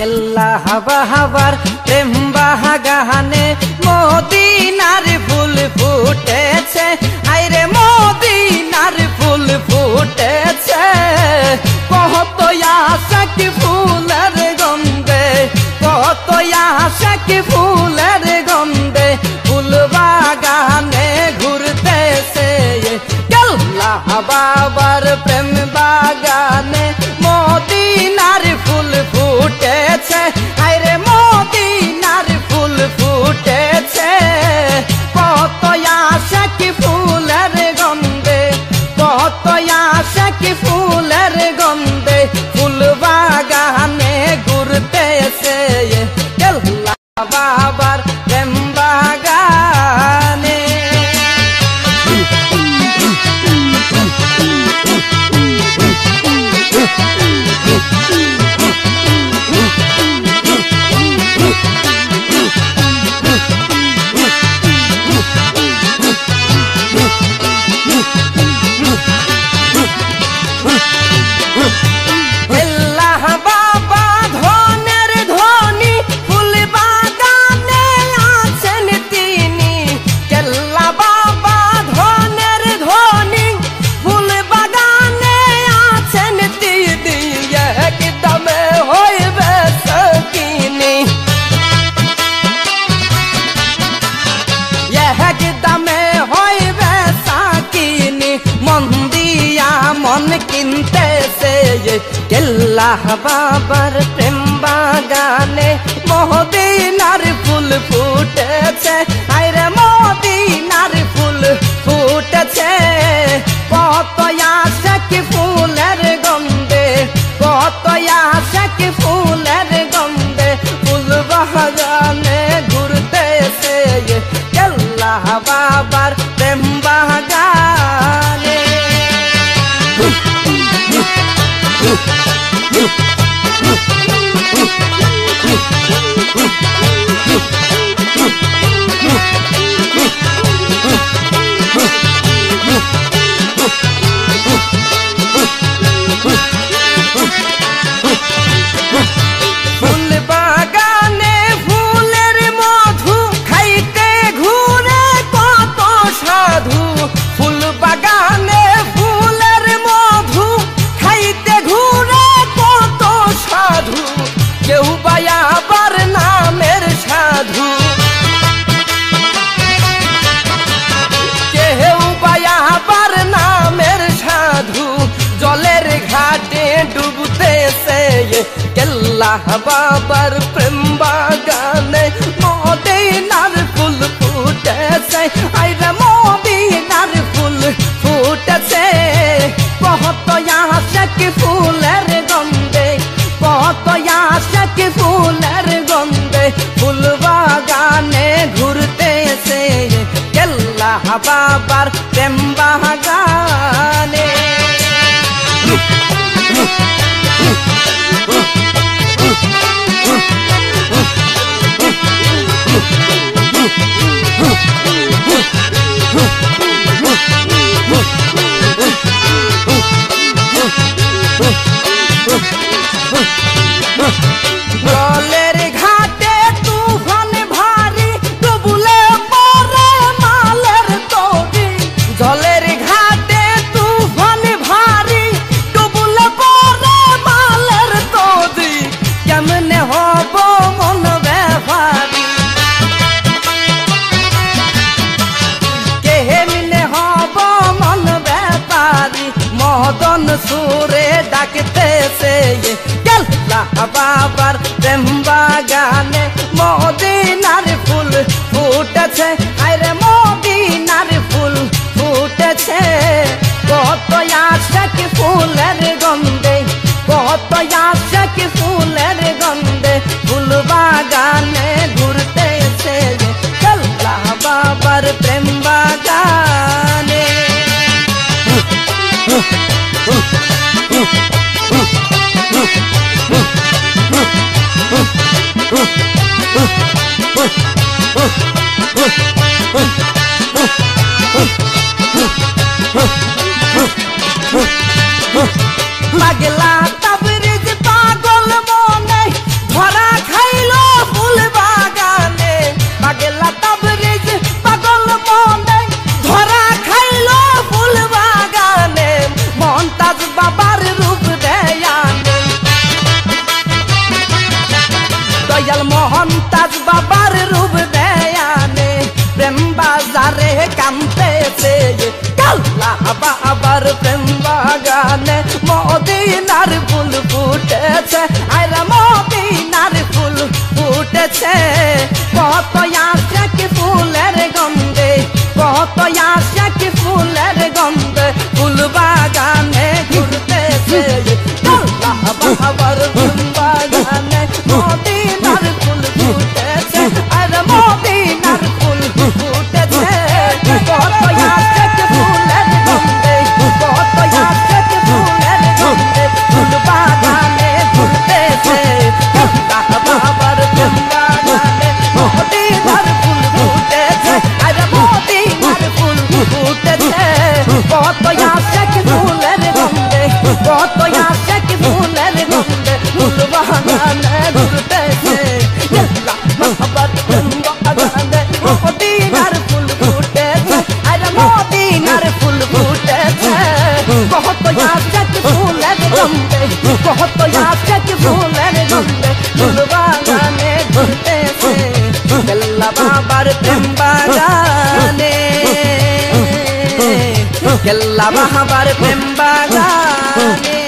কেল্লা হাবা হাবার প্রেম বাগানে মদিনার ফুল ফুটেছে, আইরে মদিনার ফুল ফুটেছে। কত আশাক ফুলের গন্ধে, কত আশাক ফুলের গন্ধে ফুল বাগানে ঘুরতেছে। কেল্লা বাবার প্রেম বাগানে মদিনার ফুল ফুটেছে, আইরে মদিনার ফুল ফুটেছে। কত আশাক ফুলের গন্ধে, কত আশাক ফুলের গন্ধে ফুল বাগানে ঘুরতেছে। কেল্লা বাবার প্রেম বাগানে। মন কিনতেছে। কেল্লা বাবার প্রেম বাগানে মদিনার ফুল ফুটেছে, আইরে মদিনার ফুল ফুটেছে। কত আশাক ফুলের গন্ধে, কত আশাক ফুলের গন্ধে ফুল বাগানে ঘুরতেছে। কেল্লা বাবার প্রেম বাগানে। ফুল বাগানে ফুলের মধু খাইতে ঘুরে কত সাধু। ফুল বাগানে ফুলের মধু খাইতে ঘুরে কত সাধু। কেউ বা আবার নামের সাধু, কেউ বা আবার নামের সাধু জলের ঘাটে ডুবতেছে। কেল্লা বাবার প্রেম বাগানে মদিনার ফুল ফুটেছে, আইরে মদিনার ফুল ফুটেছে। কত আশাক ফুলের গন্ধে, কত আশাক ফুলের গন্ধে ফুল বাগানে ঘুরতেছে। কেল্লা বাবার প্রেম বাগানে। জলের ঘাটে তুফান ভারী ডুবলে পরে মালের তরি। জলের ঘাটে তুফান ভারী ডুবলে পরে মালের তরি। কেমনে হব মন ব্যাপারী, কেমনে হব মন ব্যাপারী মদন সুরে ডাকতেছে। কেল্লা বাবার প্রেম বাগানে মদিনার ফুল ফুটেছে, আইরে মদিনার ফুল ফুটেছে। কত আশাক ফুলের গন্ধে, কত আশাক ফুলের গন্ধে ফুল বাগানে ঘুরতেছে। কেল্লা বাবার প্রেম বাগানে। পাগলা তাবরিজ পাগল মনে ধরা বাবার প্রেম বাগানে মদিনার ফুল ফুটেছে, আরে মদিনার ফুল ফুটেছে। কত আশিক ফুলের গন্ধে, কত আশিক ফুলের গন্ধে ফুল বাগানে ঘুরতেছে। আল্লাহ বাবার প্রেম বাগানে মদিনার ফুল ফুটেছে, আরে মদিনার ফুল ফুটেছে। কত আশিক ফুলের গন্ধে, কত আশিক ফুলের গন্ধে ফুল বাগানে ঘুরতেছে। আল্লাহ বাবার প্রেম বাগানে মদিনার ফুল ফুটেছে, আরে মদিনার ফুল ফুটেছে। কত আশিক ফুলের গন্ধে, কত আশিক ফুলের গন্ধে ফুল বাগানে ঘুরতেছে। আল্লাহ বাবার প্রেম বাগানে মদিনার ফুল ফুটেছে, আরে মদিনার ফুল ফুটেছে। কত আশিক ফুলের গন্ধে, কত আশিক ফুলের গন্ধে ফুল বাগানে ঘুরতেছে। আল্লাহ বাবার প্রেম বাগানে, আল্লাহ বাবার প্রেম বাগানে।